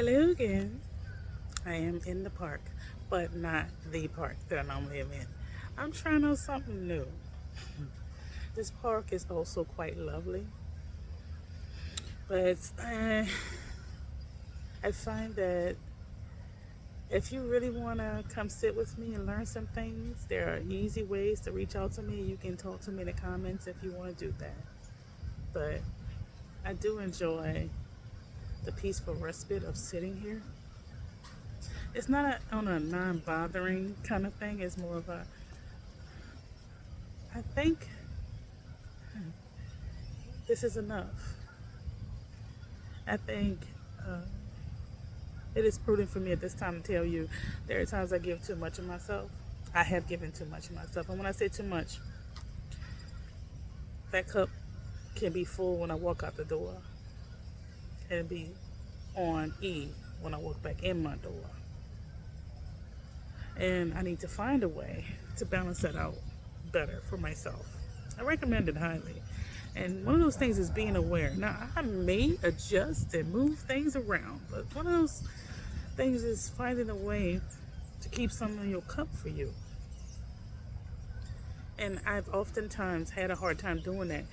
Hello again. I am in the park, but not the park that I normally am in. I'm trying out something new. This park is also quite lovely, but I find that if you really want to come sit with me and learn some things, there are easy ways to reach out to me. You can talk to me in the comments if you want to do that. But I do enjoy the peaceful respite of sitting here. It's not on a non-bothering kind of thing. It's more of a, I think this is enough. I think it is prudent for me at this time to tell you there are times I give too much of myself. I have given too much of myself. And when I say too much, that cup can be full when I walk out the door and be on E when I walk back in my door. And I need to find a way to balance that out better for myself. I recommend it highly. And one of those things is being aware. Now, I may adjust and move things around, but one of those things is finding a way to keep some in your cup for you. And I've oftentimes had a hard time doing that.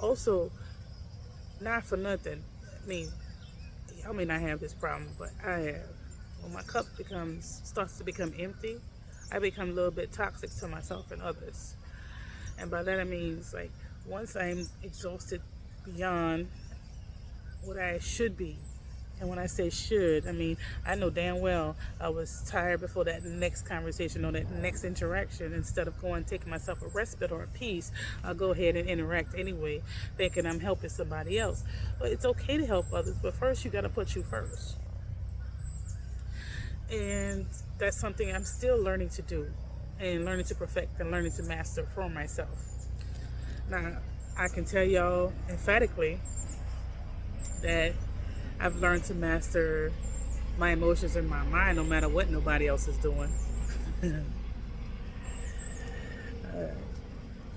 Also, not for nothing. I mean, y'all may not have this problem, but I have. When my cup starts to become empty, I become a little bit toxic to myself and others. And by that I mean, like, once I'm exhausted beyond what I should be, and when I say should, I mean, I know damn well I was tired before that next conversation or that next interaction. Instead of going taking myself a respite or a peace, I'll go ahead and interact anyway, thinking I'm helping somebody else. But it's okay to help others, but first you got to put you first. And that's something I'm still learning to do and learning to perfect and learning to master for myself. Now, I can tell y'all emphatically that I've learned to master my emotions in my mind no matter what nobody else is doing.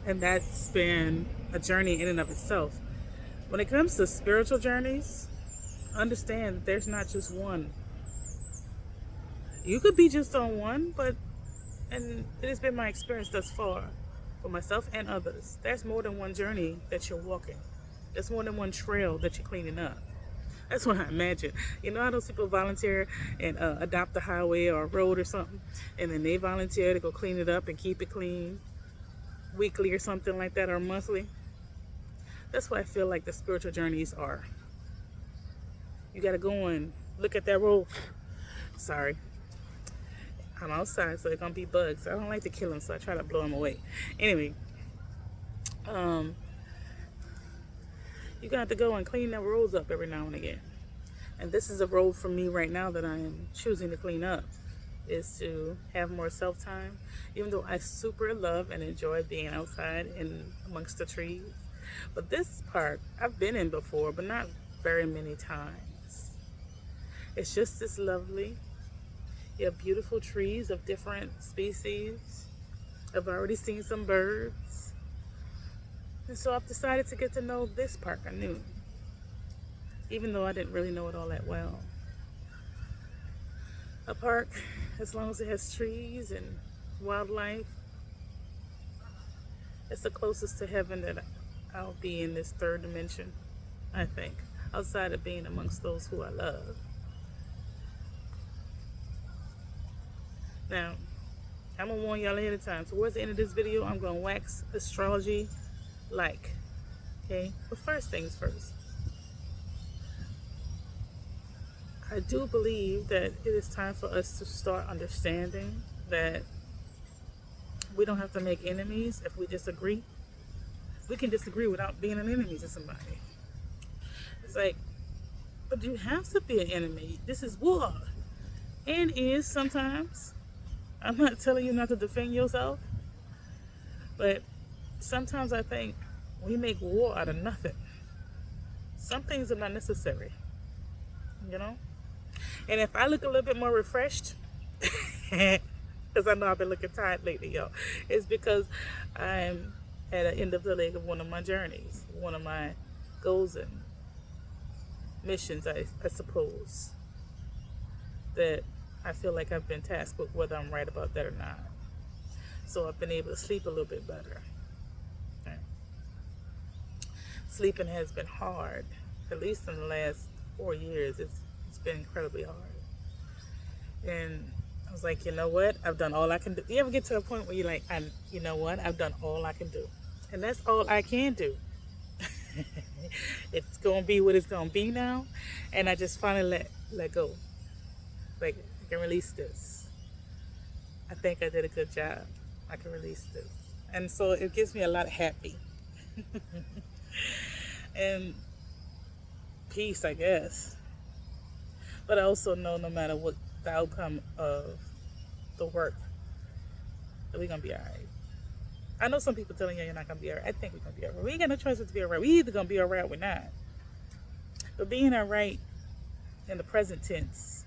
And that's been a journey in and of itself. When it comes to spiritual journeys, understand that there's not just one. You could be just on one, and it has been my experience thus far for myself and others. There's more than one journey that you're walking. There's more than one trail that you're cleaning up. That's what I imagine. You know how those people volunteer and adopt a highway or a road or something, and then they volunteer to go clean it up and keep it clean weekly or something like that, or monthly? That's what I feel like the spiritual journeys are. You got to go and look at that road. Sorry. I'm outside, so it's gonna be bugs. I don't like to kill them, so I try to blow them away. Anyway, you got to go and clean that roads up every now and again. And this is a road for me right now that I am choosing to clean up, is to have more self-time. Even though I super love and enjoy being outside and amongst the trees. But this part, I've been in before, but not very many times. It's just this lovely. You have beautiful trees of different species. I've already seen some birds. And so I've decided to get to know this park anew, even though I didn't really know it all that well. A park, as long as it has trees and wildlife, it's the closest to heaven that I'll be in this third dimension, I think, outside of being amongst those who I love. Now, I'm going to warn y'all ahead of time. Towards the end of this video, I'm going to wax astrology like. Okay? But first things first. I do believe that it is time for us to start understanding that we don't have to make enemies if we disagree. We can disagree without being an enemy to somebody. It's like, but you have to be an enemy. This is war. And is sometimes. I'm not telling you not to defend yourself, but sometimes I think we make war out of nothing. Some things are not necessary, you know? And if I look a little bit more refreshed, because I know I've been looking tired lately, y'all, it's because I'm at the end of the leg of one of my journeys, one of my goals and missions, I suppose. that I feel like I've been tasked with whether I'm right about that or not. So I've been able to sleep a little bit better. Okay. Sleeping has been hard, at least in the last 4 years. It's been incredibly hard. And I was like, you know what? I've done all I can do. You ever get to a point where you're like, you know what? I've done all I can do. And that's all I can do. It's going to be what it's going to be now. And I just finally let go. Like, I can release this. I think I did a good job. I can release this. And so it gives me a lot of happy. And peace, I guess. But I also know no matter what the outcome of the work, that we're going to be all right. I know some people telling you you're not going to be all right. I think we're going to be all right. We ain't got no choice but to be all right. We either going to be all right or we're not. But being all right in the present tense,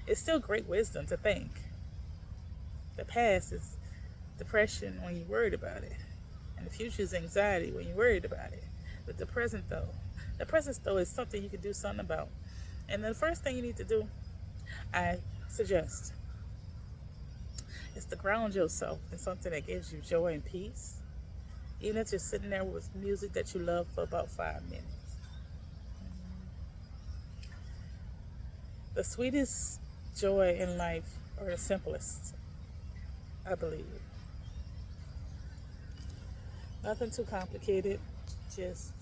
it's still great wisdom to think. The past is depression when you're worried about it. And the future is anxiety when you're worried about it. But the present though is something you can do something about. And the first thing you need to do, I suggest, is to ground yourself in something that gives you joy and peace. Even if you're sitting there with music that you love for about 5 minutes. The sweetest joy in life are the simplest, I believe. Nothing too complicated, just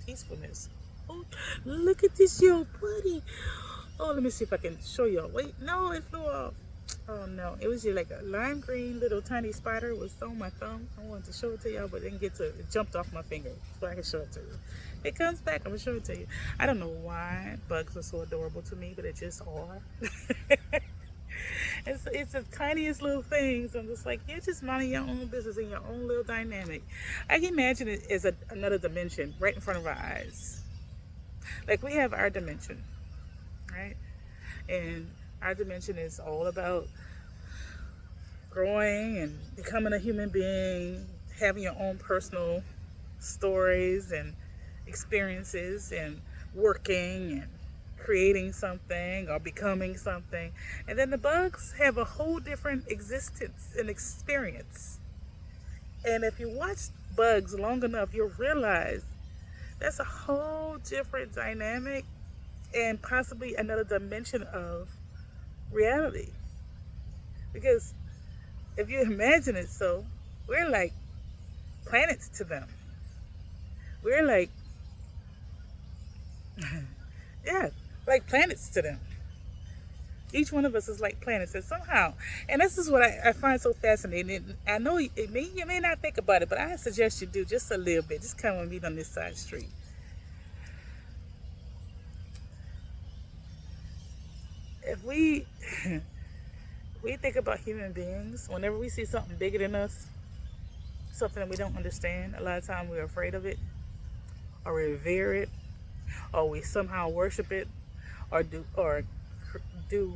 peacefulness. Oh, look at this, yo, buddy. Oh, let me see if I can show y'all. Wait, no, it flew off. Oh no, it was just like a lime green little tiny spider was on my thumb. I wanted to show it to y'all, but didn't get to it. It jumped off my finger, so I can show it to you. It comes back, I'm gonna show it to you. I don't know why bugs are so adorable to me, but it just are. It's the tiniest little things. I'm just like, you're just minding your own business in your own little dynamic. I can imagine it as another dimension right in front of our eyes. Like we have our dimension, right? And our dimension is all about growing and becoming a human being, having your own personal stories and experiences, and working and creating something or becoming something. And then the bugs have a whole different existence and experience. And if you watch bugs long enough, you'll realize that's a whole different dynamic and possibly another dimension of reality. Because if you imagine it, so we're like planets to them. We're like yeah, like planets to them. Each one of us is like planets, and somehow, and this is what I find so fascinating. I know you may not think about it, but I suggest you do just a little bit. Just come and meet on this side street. If we think about human beings, whenever we see something bigger than us, something that we don't understand, a lot of times we're afraid of it, or revere it, or we somehow worship it, or do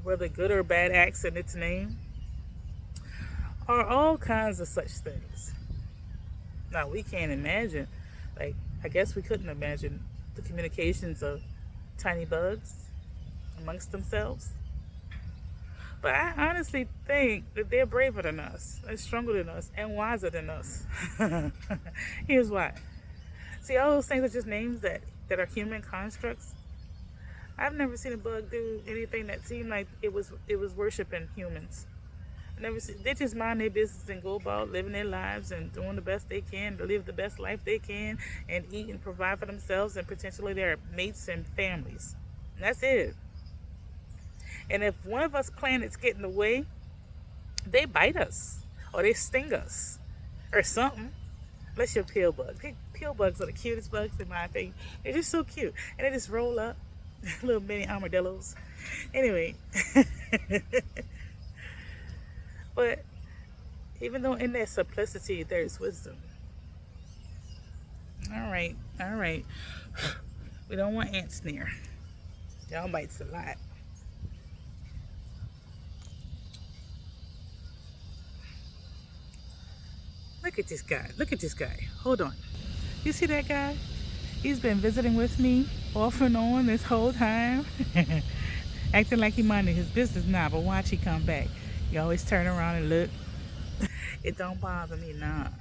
whether good or bad acts in its name, or all kinds of such things. Now we can't imagine, like I guess we couldn't imagine the communications of tiny bugs amongst themselves. But I honestly think that they're braver than us, and stronger than us, and wiser than us. Here's why. See, all those things are just names that are human constructs. I've never seen a bug do anything that seemed like it was worshiping humans. They just mind their business and go about living their lives and doing the best they can to live the best life they can and eat and provide for themselves and potentially their mates and families. And that's it. And if one of us planets get in the way, they bite us or they sting us or something. Unless you're a pill bug. Pill bugs are the cutest bugs in my opinion. They're just so cute. And they just roll up. Little mini armadillos. Anyway. But even though in that simplicity there's wisdom. Alright. We don't want ants near. Y'all bites a lot. Look at this guy. Hold on. You see that guy? He's been visiting with me off and on this whole time, acting like he minded his business now. But watch he come back. You always turn around and look. It don't bother me none.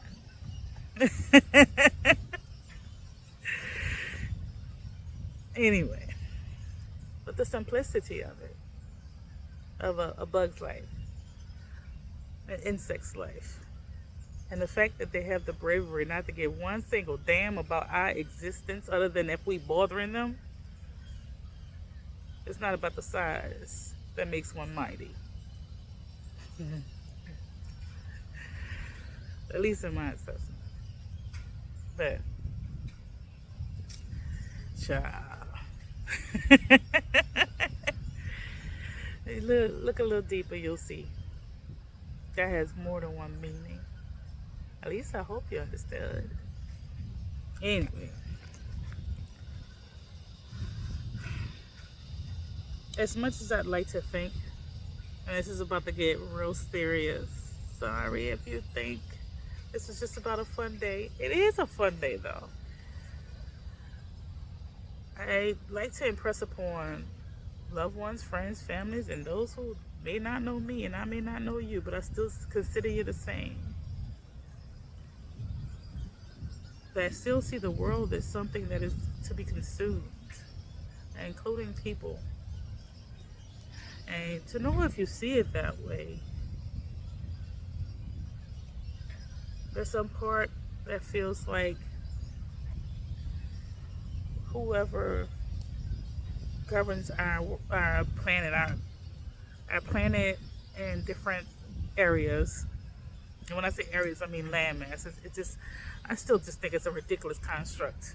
Anyway, but the simplicity of it, of a bug's life, an insect's life, and the fact that they have the bravery not to give one single damn about our existence other than if we bothering them. It's not about the size that makes one mighty. At least in my assessment. But, child. Look a little deeper, you'll see. That has more than one meaning. At least I hope you understood. Anyway. As much as I'd like to think, and this is about to get real serious. Sorry if you think this is just about a fun day. It is a fun day, though. I like to impress upon loved ones, friends, families, and those who may not know me, and I may not know you, but I still consider you the same. That I still see the world as something that is to be consumed, including people. And to know if you see it that way, there's some part that feels like whoever governs our planet in different areas. And when I say areas, I mean landmass. I still just think it's a ridiculous construct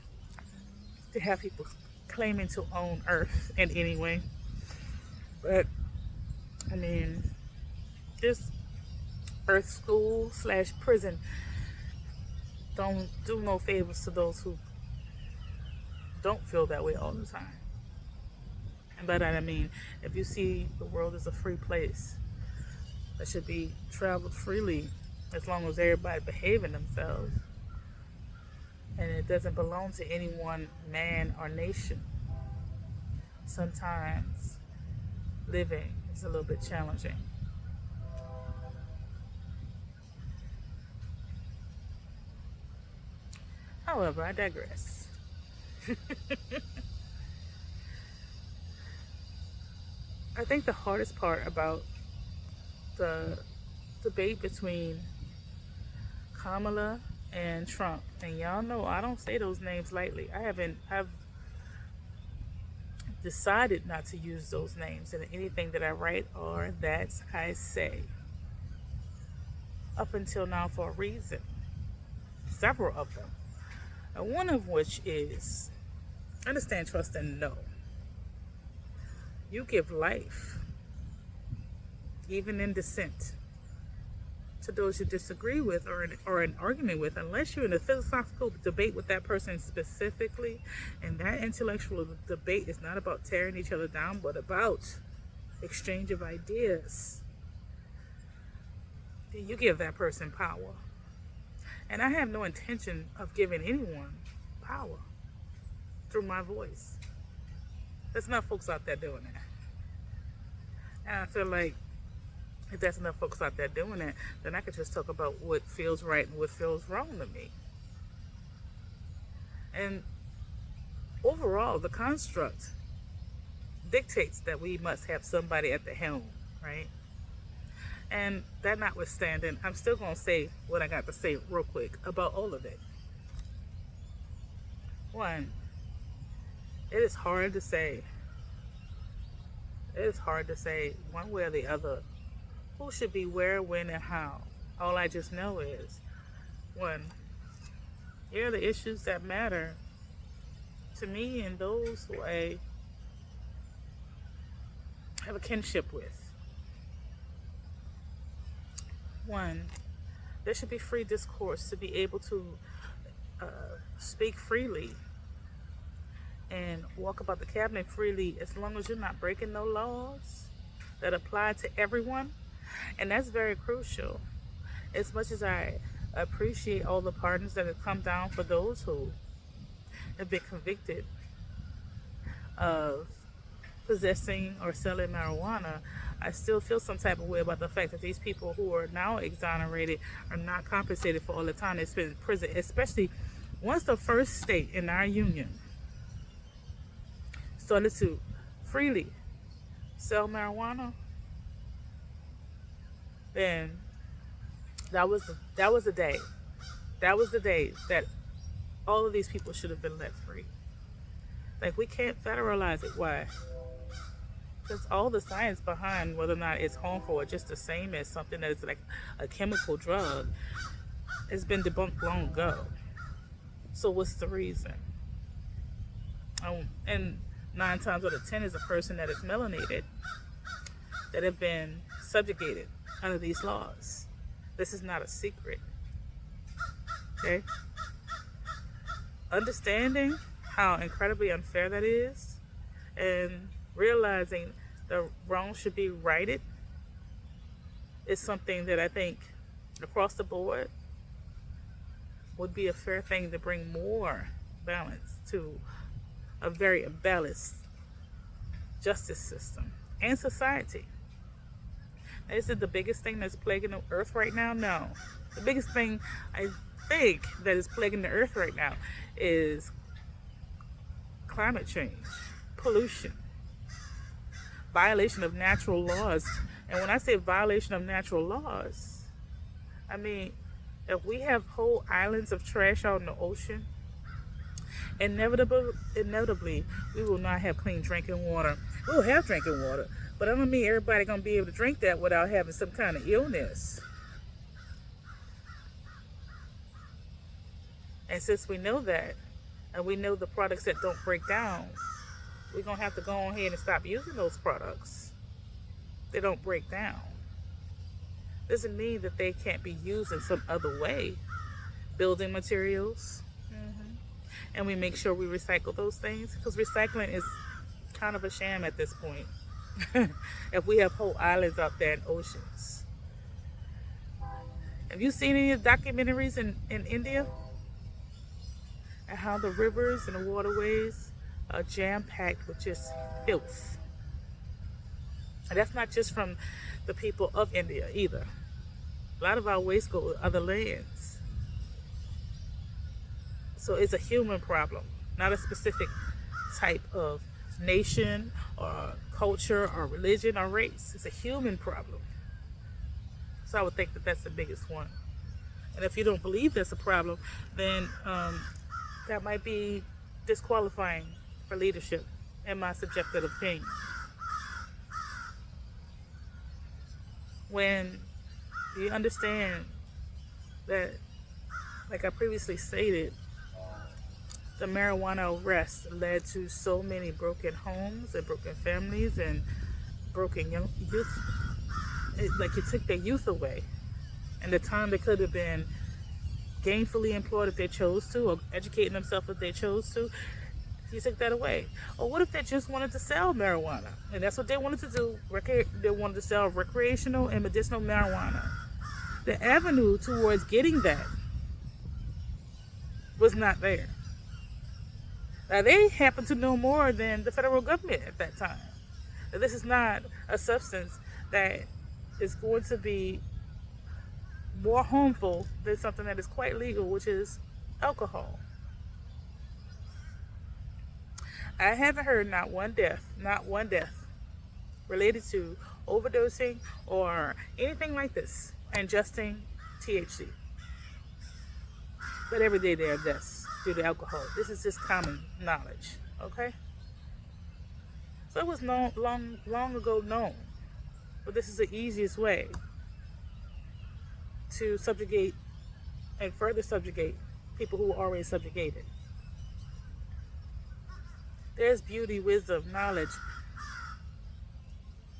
to have people claiming to own Earth in any way. But I mean, this Earth school / prison don't do no favors to those who don't feel that way all the time. And by that I mean, if you see the world as a free place that should be traveled freely as long as everybody behaving themselves, and it doesn't belong to any one man or nation, sometimes living is a little bit challenging. However, I digress. I think the hardest part about the debate between Kamala and Trump, and y'all know I don't say those names lightly. I've decided not to use those names in anything that I write or that I say. Up until now, for a reason. Several of them. And one of which is understand, trust, and know. You give life, even in dissent, to those you disagree with or an argument with, unless you're in a philosophical debate with that person specifically. And that intellectual debate is not about tearing each other down, but about exchange of ideas. Then you give that person power. And I have no intention of giving anyone power through my voice. There's enough folks out there doing that. And I feel like if there's enough folks out there doing that, then I could just talk about what feels right and what feels wrong to me. And overall, the construct dictates that we must have somebody at the helm, right? And that notwithstanding, I'm still going to say what I got to say real quick about all of it. One, it is hard to say. It is hard to say one way or the other who should be where, when, and how. All I just know is, one, here are the issues that matter to me and those who I have a kinship with. One, there should be free discourse to be able to speak freely and walk about the cabinet freely, as long as you're not breaking no laws that apply to everyone. And that's very crucial. As much as I appreciate all the pardons that have come down for those who have been convicted of possessing or selling marijuana, I still feel some type of way about the fact that these people who are now exonerated are not compensated for all the time they spend in prison, especially once the first state in our union started to freely sell marijuana, then that was the day. That was the day that all of these people should have been let free. Like, we can't federalize it. Why? Because all the science behind whether or not it's harmful or just the same as something that is like a chemical drug has been debunked long ago. So what's the reason? And 9 times out of 10 is a person that is melanated, that have been subjugated under these laws. This is not a secret. Okay? Understanding how incredibly unfair that is, and realizing the wrong should be righted, is something that I think across the board would be a fair thing to bring more balance to a very imbalanced justice system and society. Is it the biggest thing that's plaguing the earth right now? No. The biggest thing I think that is plaguing the earth right now is climate change, pollution, violation of natural laws. And when I say violation of natural laws, I mean, if we have whole islands of trash out in the ocean, inevitably, we will not have clean drinking water. We'll have drinking water, but I don't mean everybody gonna be able to drink that without having some kind of illness. And since we know that, and we know the products that don't break down, we're gonna have to go on ahead and stop using those products. They don't break down. Doesn't mean that they can't be used in some other way. Building materials. And we make sure we recycle those things, because recycling is kind of a sham at this point. If we have whole islands out there in oceans. Have you seen any of the documentaries in India? And how the rivers and the waterways are jam-packed with just filth. And that's not just from the people of India either. A lot of our waste go to other lands. So it's a human problem, not a specific type of nation or culture or religion or race. It's a human problem. So I would think that that's the biggest one. And if you don't believe that's a problem, then that might be disqualifying for leadership, in my subjective opinion. When you understand that, like I previously stated, the marijuana arrest led to so many broken homes and broken families and broken young youth. Like, it took their youth away, and the time they could have been gainfully employed if they chose to, or educating themselves if they chose to, you took that away. Or what if they just wanted to sell marijuana, and that's what they wanted to do? They wanted to sell recreational and medicinal marijuana. The avenue towards getting that was not there. Now, they happen to know more than the federal government at that time. That this is not a substance that is going to be more harmful than something that is quite legal, which is alcohol. I haven't heard not one death related to overdosing or anything like this, ingesting THC. But every day there are deaths due to alcohol. This is just common knowledge, okay? So it was long ago known, but this is the easiest way to subjugate and further subjugate people who are already subjugated. There's beauty, wisdom, knowledge,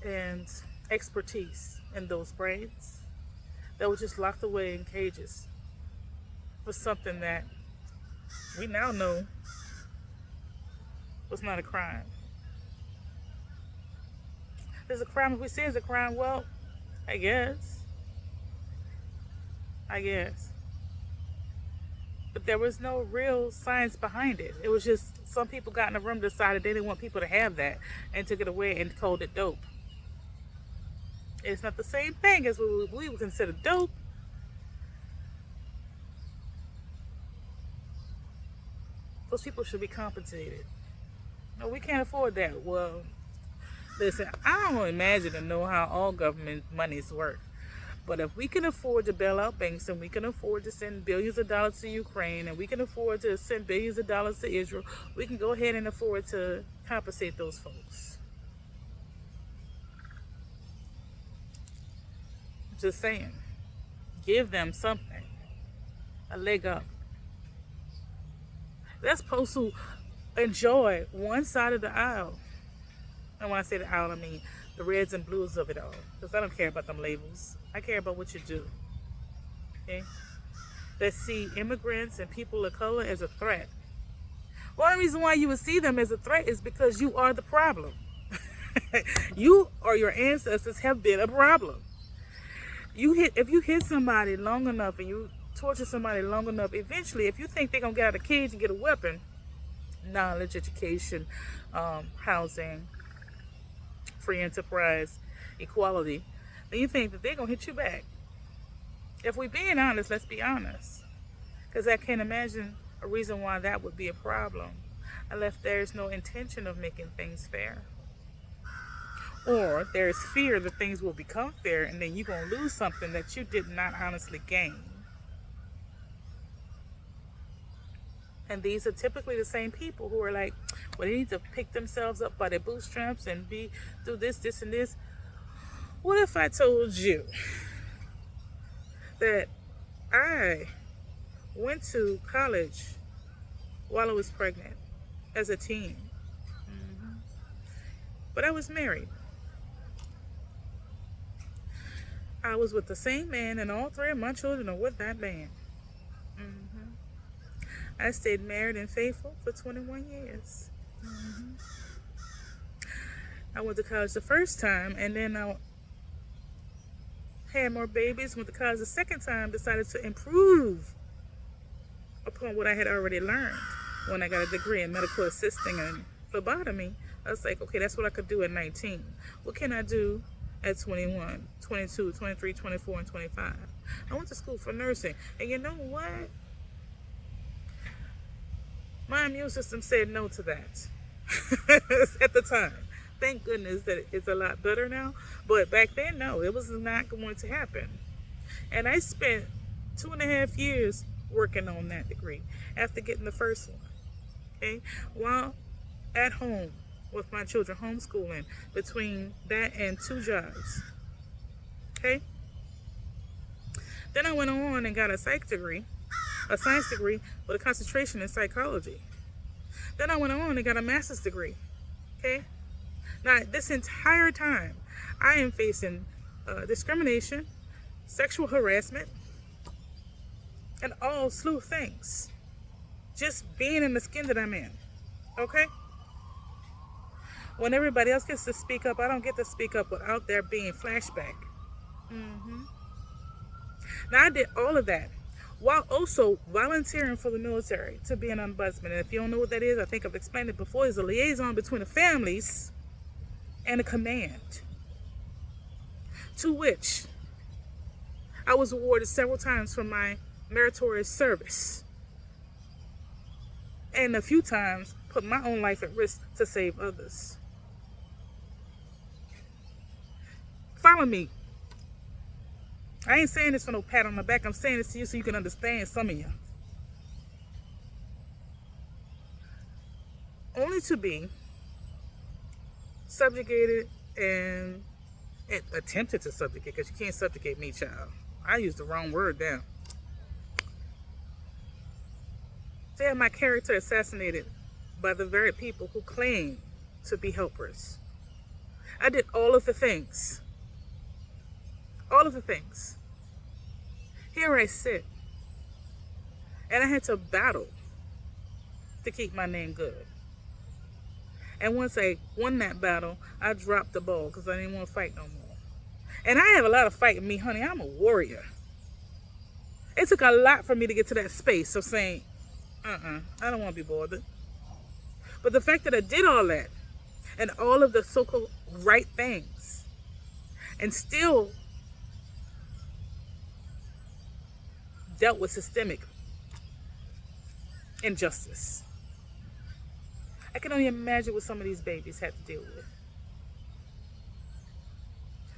and expertise in those brains that were just locked away in cages for something that we now know was not a crime. There's a crime. If we say it's a crime, well, I guess. But but there was no real science behind it. It was just some people got in a room, decided they didn't want people to have that, and took it away and called it dope. It's not the same thing as what we would consider dope. Those people should be compensated. No, we can't afford that. Well, listen, I don't imagine to know how all government monies work. But if we can afford to bail out banks, and we can afford to send billions of dollars to Ukraine, and we can afford to send billions of dollars to Israel, we can go ahead and afford to compensate those folks. Just saying. Give them something. A leg up. They're supposed to enjoy one side of the aisle. And when I say the aisle, I mean the reds and blues of it all. Because I don't care about them labels. I care about what you do. Okay? They see immigrants and people of color as a threat. One reason why you would see them as a threat is because you are the problem. You or your ancestors have been a problem. If you hit somebody long enough and you torture somebody long enough, eventually, if you think they're going to get out of the cage and get a weapon, knowledge, education, housing, free enterprise, equality, then you think that they're going to hit you back. If we're being honest, let's be honest. Because I can't imagine a reason why that would be a problem unless there's no intention of making things fair. Or there's fear that things will become fair and then you're going to lose something that you did not honestly gain. And these are typically the same people who are like, well, they need to pick themselves up by their bootstraps and do this, and this. What if I told you that I went to college while I was pregnant as a teen? But I was married. I was with the same man, and all three of my children are with that man. I stayed married and faithful for 21 years. I went to college the first time, and then I had more babies. Went to college the second time, decided to improve upon what I had already learned when I got a degree in medical assisting and phlebotomy. I was like, okay, that's what I could do at 19. What can I do at 21, 22, 23, 24, and 25? I went to school for nursing. And you know what? My immune system said no to that at the time. Thank goodness that it's a lot better now. But back then, no, it was not going to happen. And I spent 2.5 years working on that degree after getting the first one. Okay, while at home with my children, homeschooling, between that and 2 jobs. Okay. Then I went on and got a science degree with a concentration in psychology. Then I went on and got a master's degree. Okay. Now, this entire time, I am facing discrimination, sexual harassment, and all slew of things. Just being in the skin that I'm in. Okay? When everybody else gets to speak up, I don't get to speak up without there being flashback. Now, I did all of that while also volunteering for the military to be an ombudsman. And if you don't know what that is, I think I've explained it before. It's a liaison between the families and a command, to which I was awarded several times for my meritorious service, and a few times put my own life at risk to save others. Follow me. I ain't saying this for no pat on the back. I'm saying this to you so you can understand, some of you. Only to be subjugated and attempted to subjugate, because you can't subjugate me, child. I used the wrong word there. To have my character assassinated by the very people who claim to be helpers. I did all of the things. All of the things. Here I sit. And I had to battle to keep my name good. And once I won that battle, I dropped the ball because I didn't want to fight no more. And I have a lot of fight in me, honey. I'm a warrior. It took a lot for me to get to that space of saying, I don't want to be bothered. But the fact that I did all that and all of the so-called right things and still dealt with systemic injustice, I can only imagine what some of these babies had to deal with.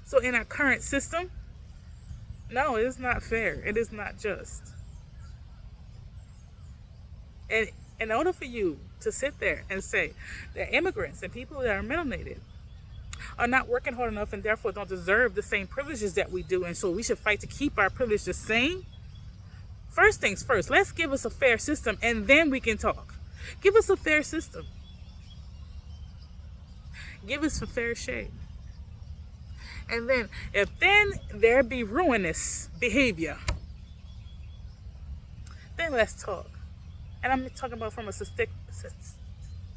So in our current system, no, it is not fair. It is not just. And in order for you to sit there and say that immigrants and people that are melanated are not working hard enough and therefore don't deserve the same privileges that we do, and so we should fight to keep our privilege the same, first things first, let's give us a fair system and then we can talk. Give us a fair system. Give us a fair shake. And then, if then there be ruinous behavior, then let's talk. And I'm talking about from a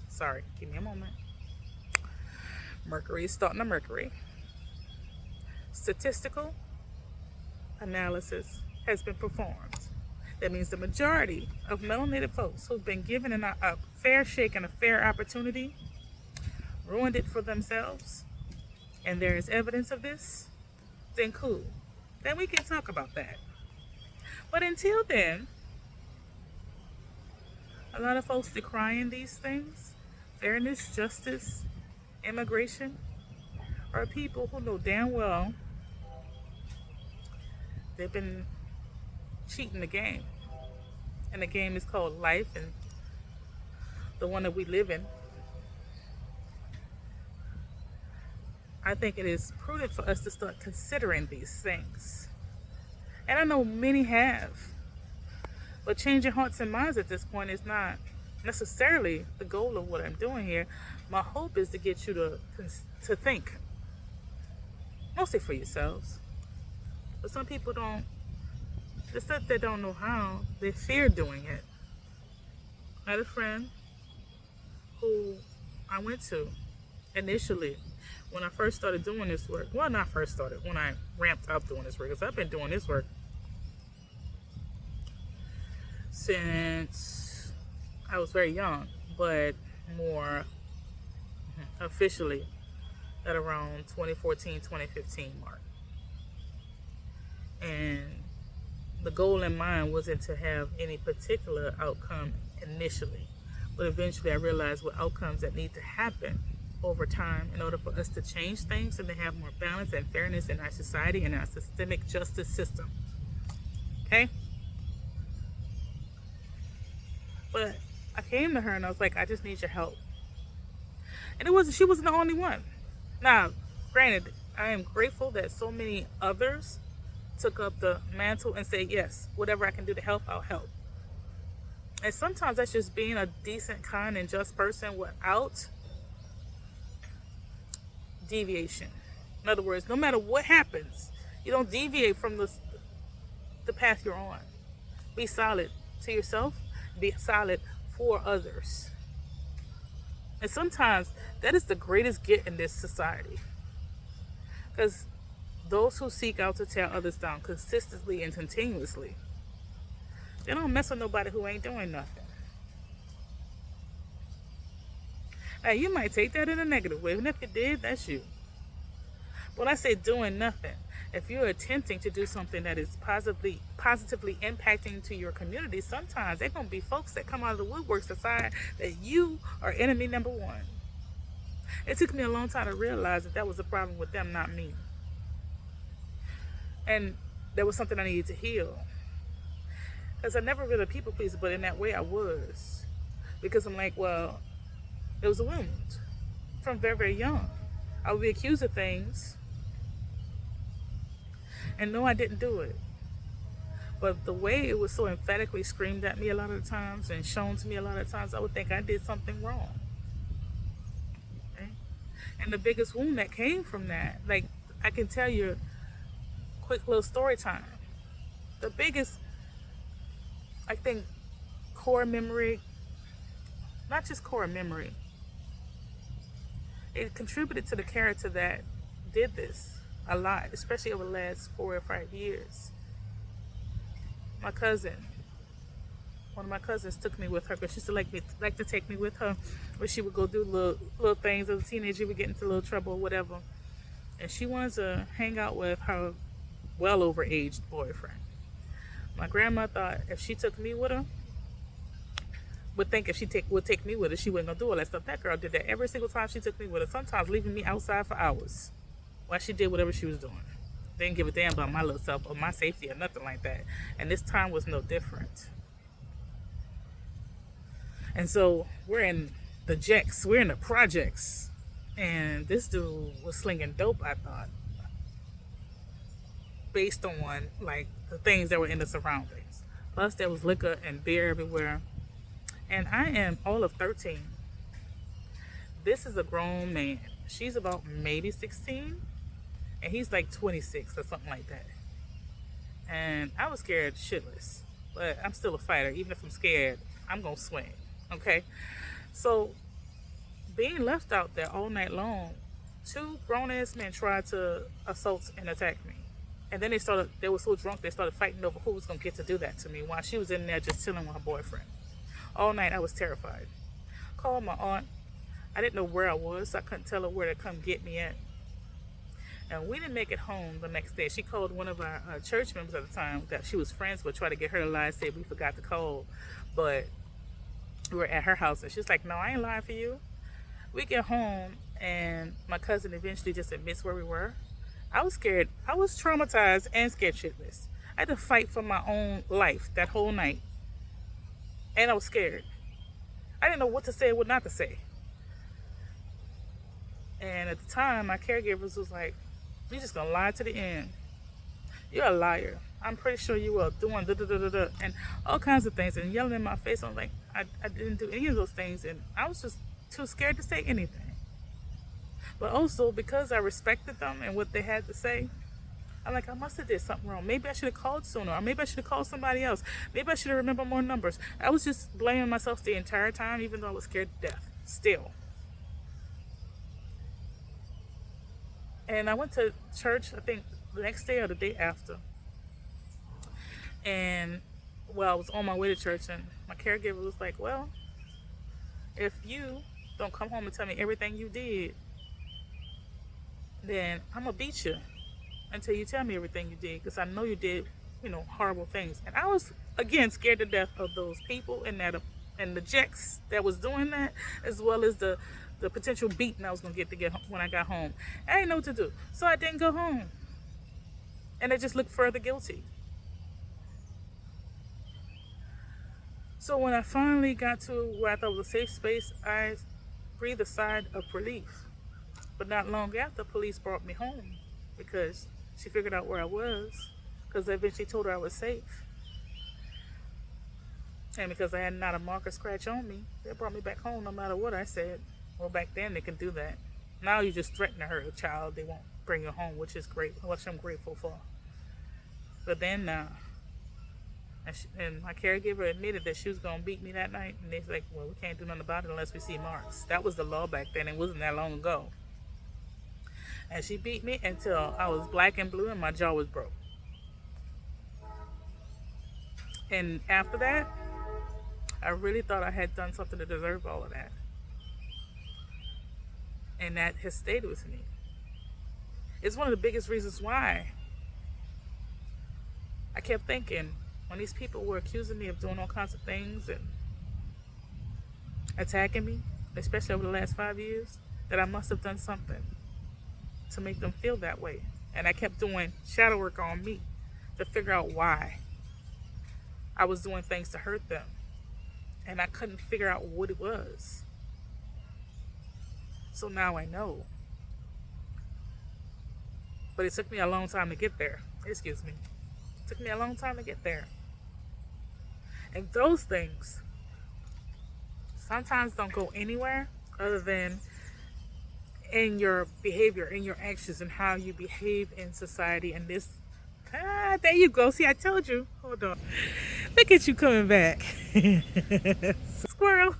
sorry, give me a moment. Mercury is starting to Mercury. Statistical analysis has been performed. That means the majority of melanated folks who've been given a fair shake and a fair opportunity ruined it for themselves, and there is evidence of this, then cool. Then we can talk about that. But until then, a lot of folks decrying these things, fairness, justice, immigration, are people who know damn well they've been cheating the game. And the game is called life, and the one that we live in. I think it is prudent for us to start considering these things. And I know many have. But changing hearts and minds at this point is not necessarily the goal of what I'm doing here. My hope is to get you to think. Mostly for yourselves. But some people don't. It's that they don't know how. They fear doing it. I had a friend who I went to initially when I first started doing this work. Well, not first started, when I ramped up doing this work, because I've been doing this work since I was very young, but more officially at around 2014, 2015 mark. And the goal in mind wasn't to have any particular outcome initially, but eventually I realized what outcomes that need to happen over time in order for us to change things and to have more balance and fairness in our society and our systemic justice system. Okay? But I came to her and I was like, I just need your help. And she wasn't the only one. Now, granted, I am grateful that so many others took up the mantle and said, yes, whatever I can do to help, I'll help. And sometimes that's just being a decent, kind, and just person without deviation. In other words, no matter what happens, you don't deviate from the path you're on. Be solid to yourself, be solid for others. And sometimes that is the greatest gift in this society. Because those who seek out to tear others down consistently and continuously, they don't mess with nobody who ain't doing nothing. Now, you might take that in a negative way, and if you did, that's you. But when I say doing nothing, if you're attempting to do something that is positively impacting to your community, sometimes they're going to be folks that come out of the woodworks decide that you are enemy number one. It took me a long time to realize that was a problem with them, not me. And there was something I needed to heal. Because I never really people pleaser, but in that way I was. Because I'm like, well, it was a wound from very, very young. I would be accused of things. And no, I didn't do it. But the way it was so emphatically screamed at me a lot of the times and shown to me a lot of times, I would think I did something wrong. Okay? And the biggest wound that came from that, like I can tell you, quick little story time. The biggest, I think, core memory, not just core memory, it contributed to the character that did this a lot, especially over the last 4 or 5 years. my cousin, one of my cousins took me with her because she used to like to take me with her, where she would go do little things. As a teenager, would get into a little trouble or whatever, and she wanted to hang out with her well over aged boyfriend. My grandma thought if she took me with her, would think if would take me with her, she wasn't gonna do all that stuff. That girl did that every single time she took me with her. Sometimes leaving me outside for hours while she did whatever she was doing. Didn't give a damn about my little self or my safety or nothing like that. And this time was no different. And so we're in the jacks, we're in the projects, and this dude was slinging dope. I thought, based on like the things that were in the surroundings. Plus, there was liquor and beer everywhere. And I am all of 13. This is a grown man. She's about maybe 16, and he's like 26 or something like that. And I was scared shitless, but I'm still a fighter. Even if I'm scared, I'm gonna swing. Okay, so being left out there all night long, two grown-ass men tried to assault and attack me. And then they were so drunk, they started fighting over who was going to get to do that to me while she was in there just chilling with her boyfriend. All night, I was terrified. Called my aunt. I didn't know where I was, so I couldn't tell her where to come get me at. And we didn't make it home the next day. She called one of our church members at the time that she was friends with, tried to get her to lie, said we forgot to call. But we were at her house, and she's like, no, I ain't lying for you. We get home, and my cousin eventually just admits where we were. I was scared. I was traumatized and scared shitless. I had to fight for my own life that whole night. And I was scared. I didn't know what to say and what not to say. And at the time, my caregivers was like, you're just going to lie to the end. You're a liar. I'm pretty sure you were doing da-da-da-da-da and all kinds of things and yelling in my face. I'm like, I didn't do any of those things, and I was just too scared to say anything. But also, because I respected them and what they had to say, I'm like, I must have did something wrong. Maybe I should have called sooner, or maybe I should have called somebody else. Maybe I should have remembered more numbers. I was just blaming myself the entire time, even though I was scared to death. Still. And I went to church, I think, the next day or the day after. And, well, I was on my way to church, and my caregiver was like, well, if you don't come home and tell me everything you did, then I'm going to beat you until you tell me everything you did, because I know you did, horrible things. And I was, again, scared to death of those people and the jacks that was doing that, as well as the potential beating I was going to get when I got home. I didn't know what to do, so I didn't go home. And I just looked further guilty. So when I finally got to where I thought was a safe space, I breathed a sigh of relief. But not long after, police brought me home because she figured out where I was, because I eventually told her I was safe. And because I had not a mark or scratch on me, they brought me back home no matter what I said. Well, back then they could do that. Now you just threaten to hurt a child, they won't bring you home, which is great, which I'm grateful for. But then and my caregiver admitted that she was going to beat me that night. And they're like, well, we can't do nothing about it unless we see marks. That was the law back then. It wasn't that long ago. And she beat me until I was black and blue and my jaw was broke. And after that, I really thought I had done something to deserve all of that. And that has stayed with me. It's one of the biggest reasons why I kept thinking, when these people were accusing me of doing all kinds of things and attacking me, especially over the last 5 years, that I must have done something to make them feel that way. And I kept doing shadow work on me to figure out why I was doing things to hurt them. And I couldn't figure out what it was. So now I know. But it took me a long time to get there. Excuse me. It took me a long time to get there. And those things sometimes don't go anywhere other than in your behavior, in your actions, and how you behave in society. And this, there you go. See, I told you. Hold on. Look at you coming back. Squirrel.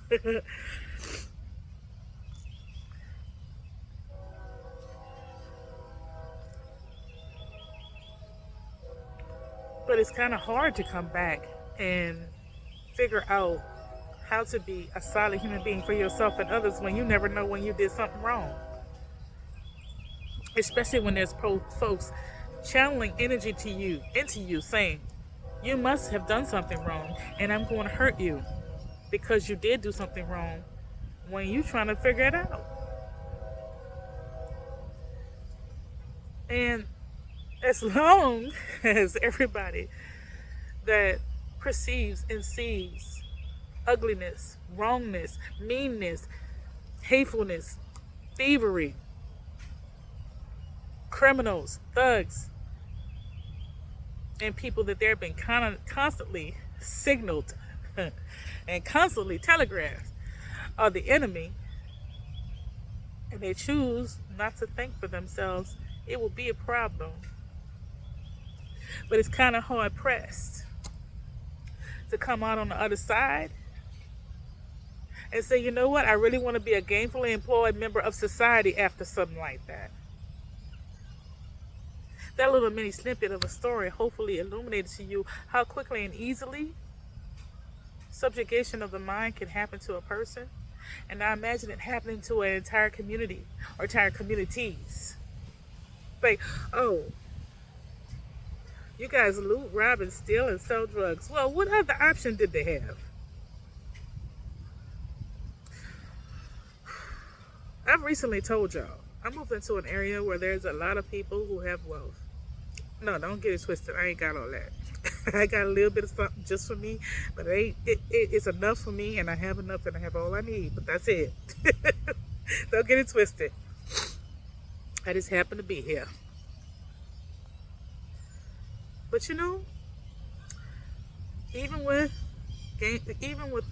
But But it's kind of hard to come back and figure out how to be a solid human being for yourself and others when you never know when you did something wrong. Especially when there's folks channeling energy to you, into you, saying, you must have done something wrong, and I'm going to hurt you because you did do something wrong when you're trying to figure it out. And as long as everybody that perceives and sees ugliness, wrongness, meanness, hatefulness, thievery, criminals, thugs, and people that they're been constantly signaled and constantly telegraphed are the enemy, and they choose not to think for themselves, it will be a problem. But it's kind of hard pressed to come out on the other side and say, you know what, I really want to be a gainfully employed member of society after something like that. That little mini snippet of a story hopefully illuminated to you how quickly and easily subjugation of the mind can happen to a person. And I imagine it happening to an entire community or entire communities. Like, oh, you guys loot, rob, and steal and sell drugs. Well, what other option did they have? I've recently told y'all, I moved into an area where there's a lot of people who have wealth. No, don't get it twisted. I ain't got all that. I got a little bit of something just for me, but it's enough for me, and I have enough, and I have all I need, but that's it. Don't get it twisted. I just happen to be here. But you know, even with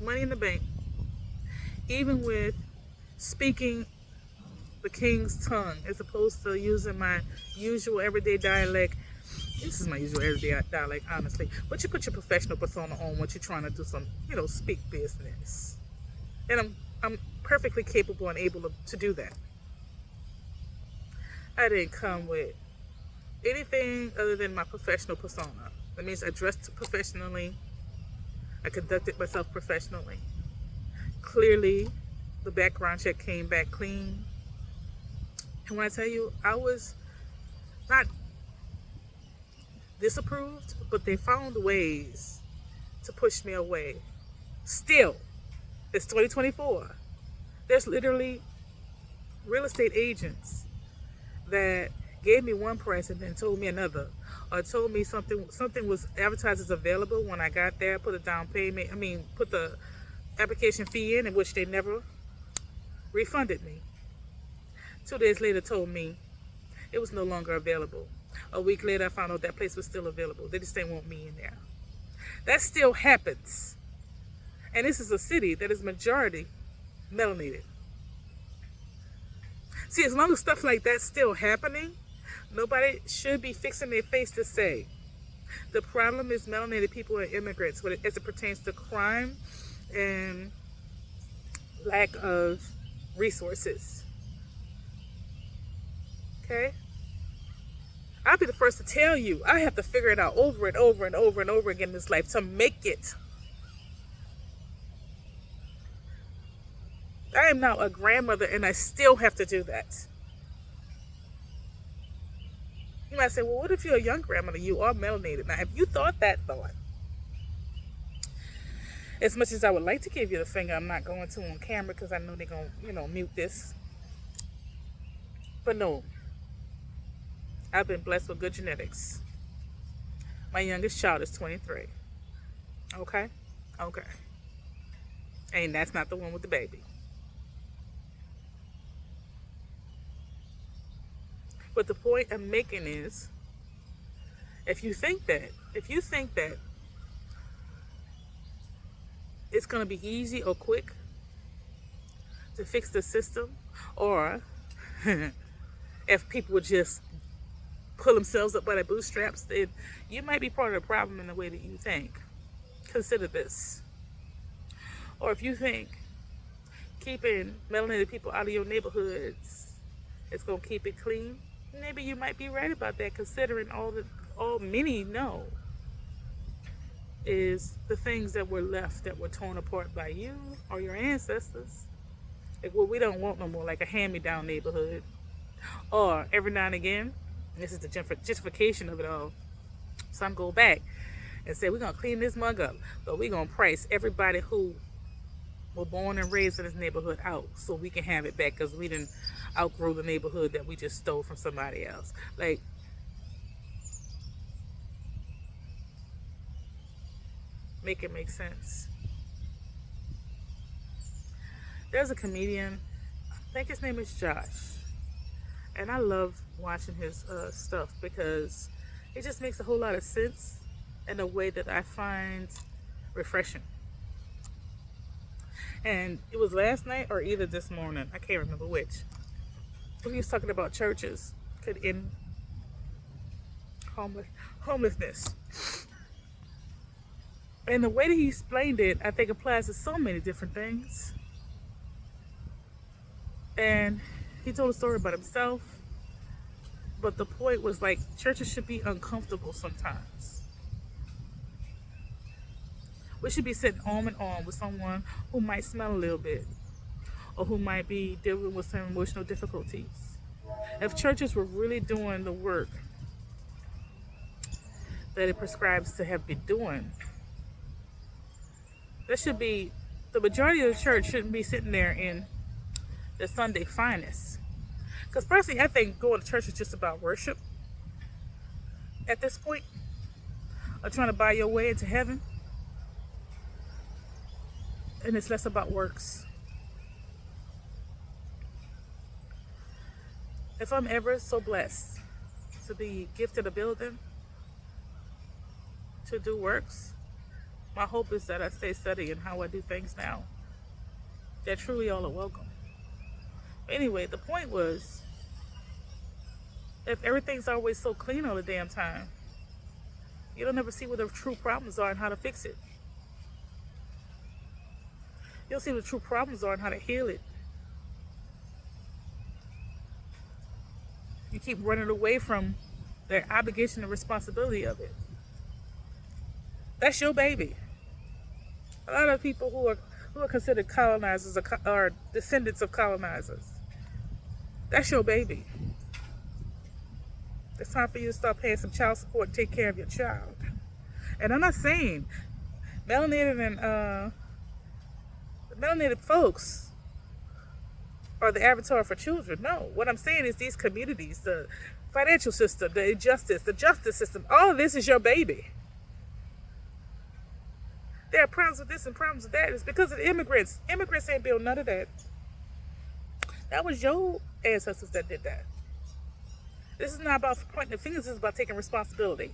money in the bank, even with speaking the king's tongue as opposed to using my usual everyday dialect. This is my usual everyday dialect, honestly. But you put your professional persona on when you're trying to do some, speak business. And I'm perfectly capable and able to do that. I didn't come with anything other than my professional persona. That means I dressed professionally. I conducted myself professionally. Clearly, the background check came back clean. And when I tell you, I was not disapproved, but they found ways to push me away. Still, it's 2024. There's literally real estate agents that gave me one price and then told me another, or told me something was advertised as available when I got there, put the application fee in which they never refunded me. 2 days later told me it was no longer available. A week later I found out that place was still available. They just didn't want me in there. That still happens. And this is a city that is majority melanated. See, as long as stuff like that's still happening, nobody should be fixing their face to say the problem is melanated people and immigrants as it pertains to crime and lack of resources. Okay? I'll be the first to tell you, I have to figure it out over and over and over and over again in this life to make it. I am now a grandmother and I still have to do that. You might say, well, what if you're a young grandmother? You are melanated. Now, have you thought that thought? As much as I would like to give you the finger, I'm not going to on camera because I know they're going to, mute this. But no. I've been blessed with good genetics. My youngest child is 23. Okay? Okay. And that's not the one with the baby. But the point I'm making is, if you think that it's going to be easy or quick to fix the system, or if people would just pull themselves up by their bootstraps, then you might be part of the problem in the way that you think. Consider this. Or if you think keeping melanated people out of your neighborhoods is going to keep it clean, maybe you might be right about that, considering all many know is the things that were left that were torn apart by you or your ancestors. Like what we don't want no more, like a hand-me-down neighborhood. Or every now and again, and this is the justification of it all, some go back and say, we're going to clean this mug up, but we're going to price everybody who were born and raised in this neighborhood out so we can have it back because we didn't outgrow the neighborhood that we just stole from somebody else. Like, make it make sense. There's a comedian, I think his name is Josh, and I love watching his stuff because it just makes a whole lot of sense in a way that I find refreshing. And it was last night or either this morning, I can't remember which. He was talking about churches could end homelessness. And the way that he explained it, I think applies to so many different things. And he told a story about himself, but the point was like churches should be uncomfortable sometimes. We should be sitting arm in arm with someone who might smell a little bit or who might be dealing with some emotional difficulties. If churches were really doing the work that it prescribes to have been doing, there should be, the majority of the church shouldn't be sitting there in the Sunday finest. Because personally, I think going to church is just about worship at this point, or trying to buy your way into heaven. And it's less about works. If I'm ever so blessed to be gifted a building to do works, my hope is that I stay studying how I do things now. That truly all are welcome. Anyway, the point was, if everything's always so clean all the damn time, you don't ever see what the true problems are and how to fix it. You'll see what the true problems are and how to heal it. You keep running away from the obligation and responsibility of it. That's your baby. A lot of people who are considered colonizers are descendants of colonizers. That's your baby. It's time for you to start paying some child support and take care of your child. And I'm not saying melanated folks are the avatar for children. No, what I'm saying is these communities, the financial system, the injustice, the justice system, all of this is your baby. There are problems with this and problems with that. It's because of the immigrants. Immigrants ain't built none of that. That was your ancestors that did that. This is not about pointing the fingers. This is about taking responsibility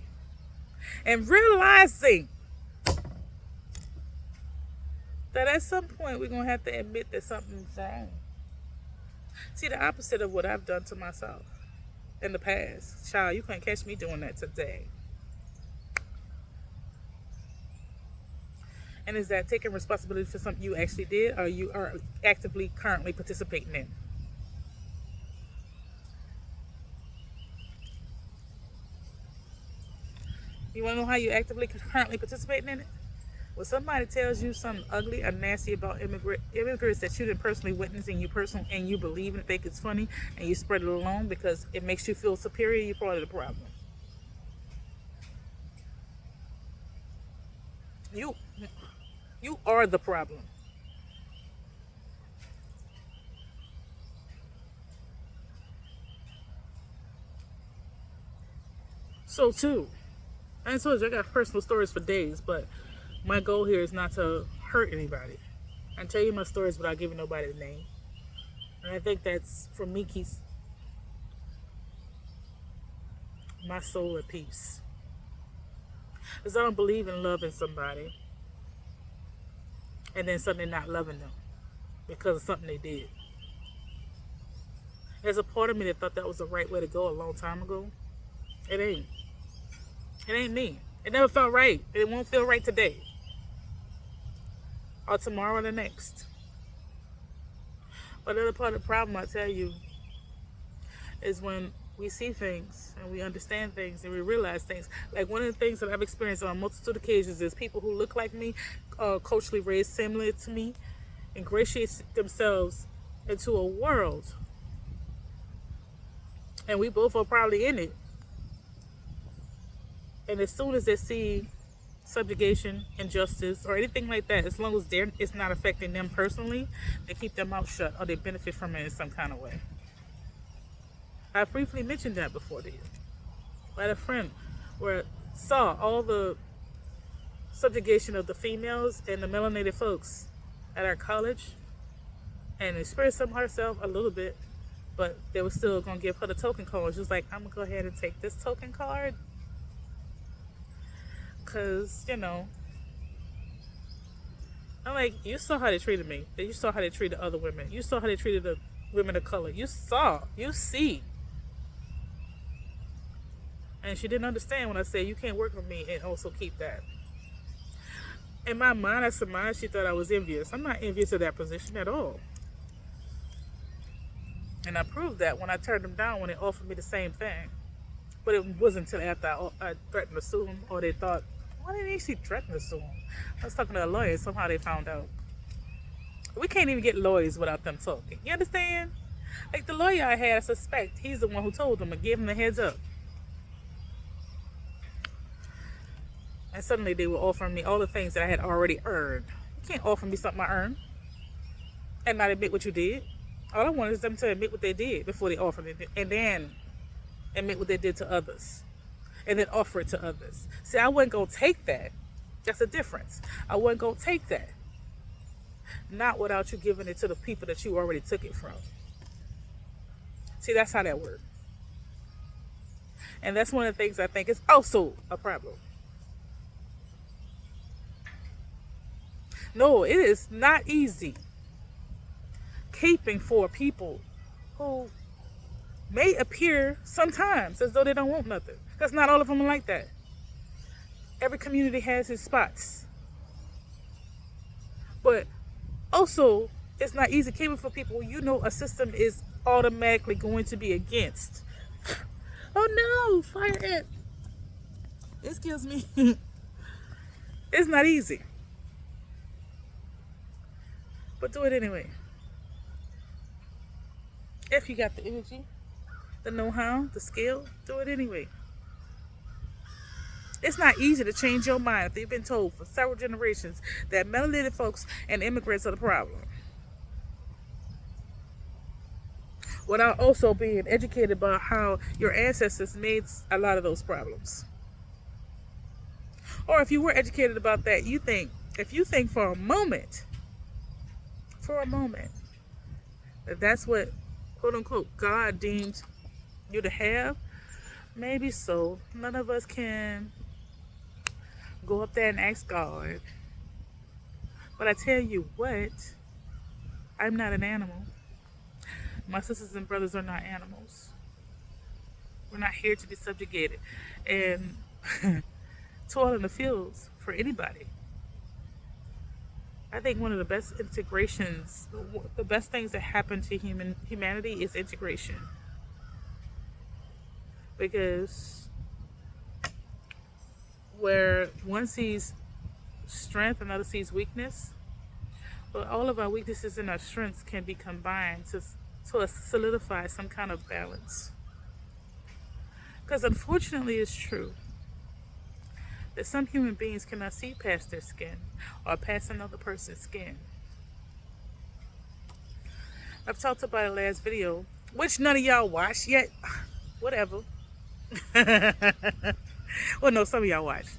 and realizing that at some point we're going to have to admit that something's wrong. See, the opposite of what I've done to myself in the past. Child, you can't catch me doing that today. And is that taking responsibility for something you actually did or you are actively currently participating in? You want to know how you actively currently participating in it? When somebody tells you something ugly or nasty about immigrants that you didn't personally witness and you believe and think it's funny and you spread it along because it makes you feel superior, you're part of the problem. You are the problem. So too, I told you I got personal stories for days, but my goal here is not to hurt anybody. I tell you my stories without giving nobody a name. And I think that's, for me, keeps my soul at peace. Because I don't believe in loving somebody and then suddenly not loving them because of something they did. There's a part of me that thought that was the right way to go a long time ago. It ain't. It ain't me. It never felt right. It won't feel right today. Or tomorrow or the next. But the other part of the problem, I tell you, is when we see things and we understand things and we realize things. Like one of the things that I've experienced on a multitude of occasions is people who look like me, culturally raised similar to me, ingratiate themselves into a world, and we both are probably in it. And as soon as they see subjugation, injustice, or anything like that, as long as it's not affecting them personally, they keep their mouth shut or they benefit from it in some kind of way. I briefly mentioned that before to you. I had a friend where saw all the subjugation of the females and the melanated folks at our college and experienced some herself a little bit, but they were still going to give her the token card. She was like, I'm going to go ahead and take this token card because, you know, I'm like, you saw how they treated me. You saw how they treated other women. You saw how they treated the women of color. You see. And she didn't understand when I said, you can't work with me and also keep that. In my mind, I surmised she thought I was envious. I'm not envious of that position at all. And I proved that when I turned them down when they offered me the same thing. But it wasn't until after I threatened to sue them, or they thought, why didn't she threaten to sue them? I was talking to a lawyer, somehow they found out. We can't even get lawyers without them talking. You understand? Like the lawyer I had, I suspect, he's the one who told them and gave them the heads up. And suddenly they were offering me all the things that I had already earned. You can't offer me something I earned and not admit what you did. All I wanted is them to admit what they did before they offered it, and then admit what they did to others, and then offer it to others. See, I wasn't going to take that. That's the difference. I wasn't going to take that. Not without you giving it to the people that you already took it from. See, that's how that works. And that's one of the things I think is also a problem. No, it is not easy keeping for people who may appear sometimes as though they don't want nothing. Because not all of them are like that. Every community has its spots. But also, it's not easy keeping for people you know a system is automatically going to be against. Oh no, fire ant. Excuse me. It's not easy. But do it anyway. If you got the energy, the know-how, the skill, do it anyway. It's not easy to change your mind if you've been told for several generations that melanated folks and immigrants are the problem, without also being educated about how your ancestors made a lot of those problems. Or if you were educated about that, if you think for a moment, that that's what, quote unquote, God deemed you to have, maybe so. None of us can go up there and ask God. But I tell you what, I'm not an animal. My sisters and brothers are not animals. We're not here to be subjugated and toil in the fields for anybody. I think one of the best integrations, the best things that happen to humanity is integration. Because where one sees strength, another sees weakness, but all of our weaknesses and our strengths can be combined to solidify some kind of balance. Because unfortunately it's true that some human beings cannot see past their skin or past another person's skin. I've talked about it last video, which none of y'all watched yet. Whatever. Well, no, some of y'all watched.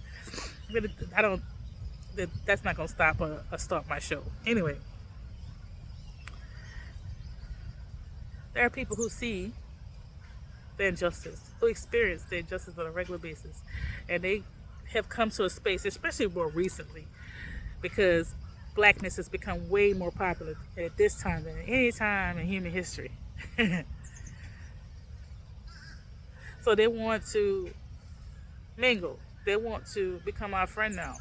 But that's not going to stop or start my show. Anyway. There are people who see the injustice, who experience the injustice on a regular basis. And they have come to a space, especially more recently, because blackness has become way more popular at this time than any time in human history. So they want to mingle. They want to become our friend now.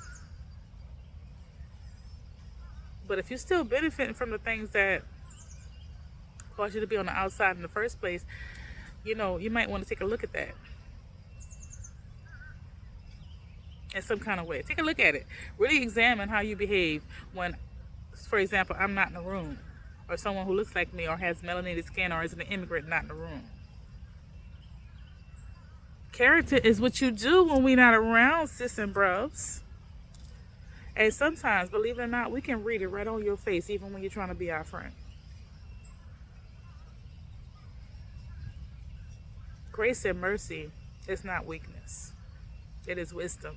But if you're still benefiting from the things that caused you to be on the outside in the first place, you might want to take a look at that in some kind of way. Take a look at it. Really examine how you behave when, for example, I'm not in the room, or someone who looks like me or has melanated skin or is an immigrant not in the room. Character is what you do when we're not around, sis and bruvs. And sometimes, believe it or not, we can read it right on your face, even when you're trying to be our friend. Grace and mercy is not weakness. It is wisdom.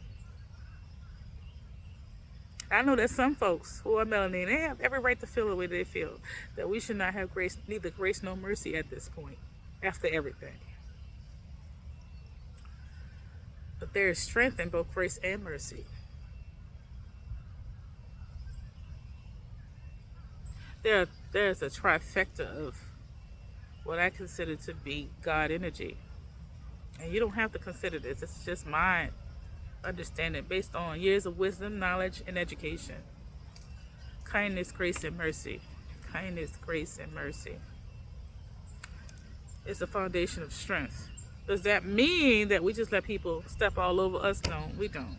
I know that some folks who are melanated, they have every right to feel the way they feel. That we should not have grace, neither grace nor mercy at this point, after everything. But there is strength in both grace and mercy. There's a trifecta of what I consider to be God energy. And you don't have to consider this. It's just my understanding based on years of wisdom, knowledge, and education. Kindness, grace, and mercy. Kindness, grace, and mercy. It's a foundation of strength. Does that mean that we just let people step all over us? No, we don't.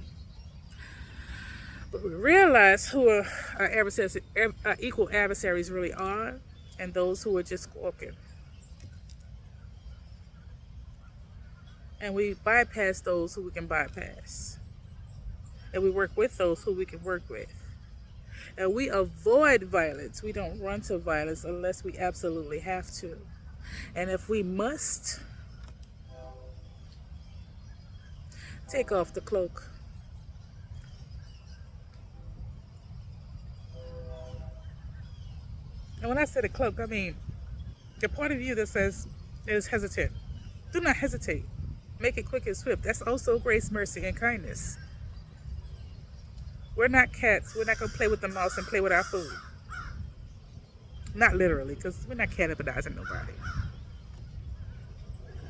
But we realize who our adversaries, our equal adversaries really are, and those who are just squawking. And we bypass those who we can bypass. And we work with those who we can work with. And we avoid violence. We don't run to violence unless we absolutely have to. And if we must, take off the cloak. And when I say the cloak, I mean the part of you that says is hesitant. Do not hesitate. Make it quick and swift. That's also grace, mercy, and kindness. We're not cats. We're not going to play with the mouse and play with our food. Not literally, because we're not cannibalizing nobody.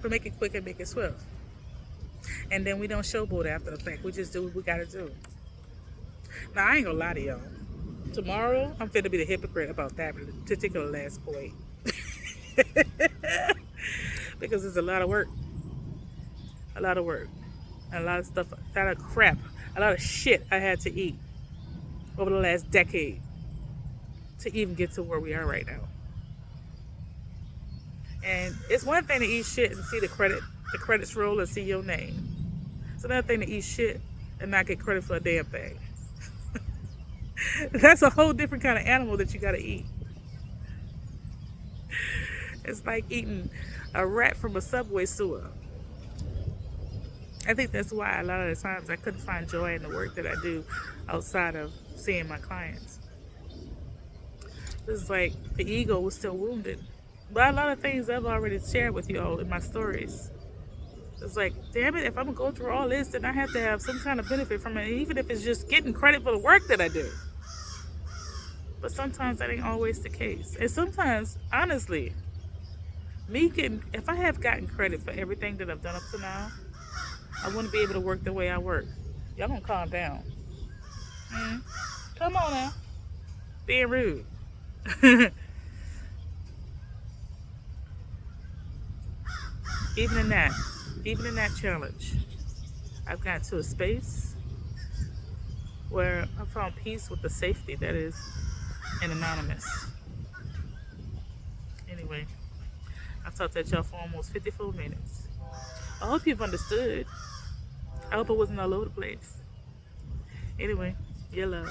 But make it quick and make it swift. And then we don't showboat after the fact. We just do what we got to do. Now, I ain't going to lie to y'all. Tomorrow, I'm finna be the hypocrite about that particular last point. Because it's a lot of work. A lot of work. And a lot of stuff, a lot of crap, a lot of shit I had to eat over the last decade to even get to where we are right now. And it's one thing to eat shit and see the credits roll and see your name. It's another thing to eat shit and not get credit for a damn thing. That's a whole different kind of animal that you gotta eat. It's like eating a rat from a subway sewer. I think that's why a lot of the times I couldn't find joy in the work that I do outside of seeing my clients. It's like the ego was still wounded. But a lot of things I've already shared with you all in my stories. It's like, damn it, if I'm gonna go through all this, then I have to have some kind of benefit from it, even if it's just getting credit for the work that I do. But sometimes that ain't always the case. And sometimes, honestly, if I have gotten credit for everything that I've done up to now, I wouldn't be able to work the way I work. Y'all gonna calm down. Come on now. Being rude. Even in that challenge, I've gotten to a space where I found peace with the safety that is an anonymous. Anyway, I've talked at y'all for almost 54 minutes. I hope you've understood. I hope it wasn't all over the place. Anyway, your love.